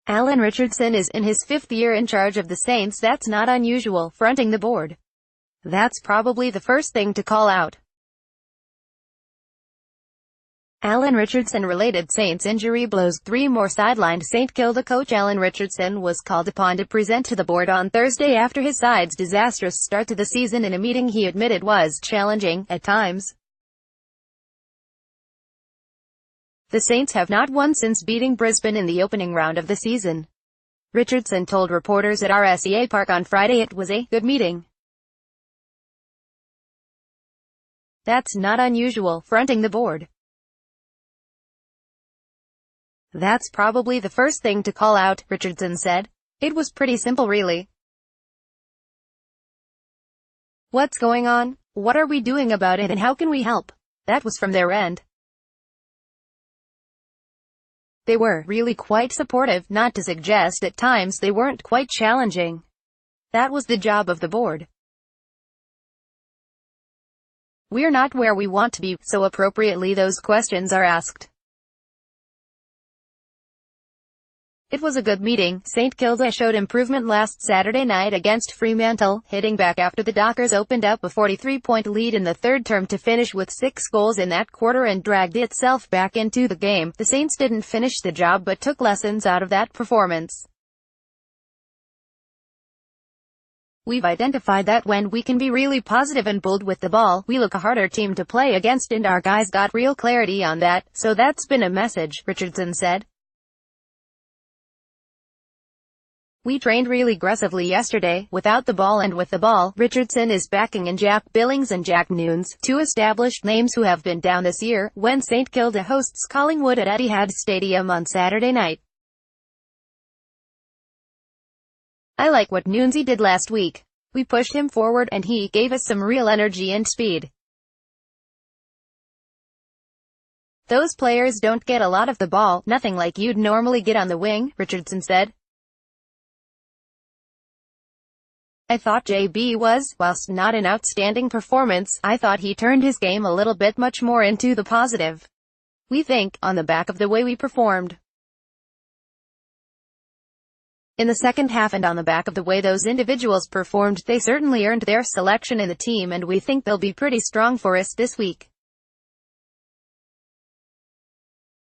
Alan Richardson is in his fifth year in charge of the Saints. That's not unusual, fronting the board. That's probably the first thing to call out. Alan Richardson related Saints injury blows 3 more sidelined. St Kilda coach Alan Richardson was called upon to present to the board on Thursday after his side's disastrous start to the season in a meeting he admitted was challenging at times. The Saints have not won since beating Brisbane in the opening round of the season. Richardson told reporters at RSEA Park on Friday it was a good meeting. That's not unusual, fronting the board. That's probably the first thing to call out, Richardson said. It was pretty simple really. What's going on? What are we doing about it and how can we help? That was from their end. They were really quite supportive, not to suggest at times they weren't quite challenging. That was the job of the board. We're not where we want to be, so appropriately those questions are asked. It was a good meeting. St Kilda showed improvement last Saturday night against Fremantle, hitting back after the Dockers opened up a 43-point lead in the third term to finish with 6 goals in that quarter and dragged itself back into the game. The Saints didn't finish the job but took lessons out of that performance. We've identified that when we can be really positive and bold with the ball, we look a harder team to play against, and our guys got real clarity on that, so that's been a message, Richardson said. We trained really aggressively yesterday, without the ball and with the ball. Richardson is backing in Jack Billings and Jack Nunes, 2 established names who have been down this year, when St Kilda hosts Collingwood at Etihad Stadium on Saturday night. I like what Nunesy did last week. We pushed him forward and he gave us some real energy and speed. Those players don't get a lot of the ball, nothing like you'd normally get on the wing, Richardson said. I thought JB was, whilst not an outstanding performance, I thought he turned his game a little bit much more into the positive. We think, on the back of the way we performed in the second half and on the back of the way those individuals performed, they certainly earned their selection in the team and we think they'll be pretty strong for us this week.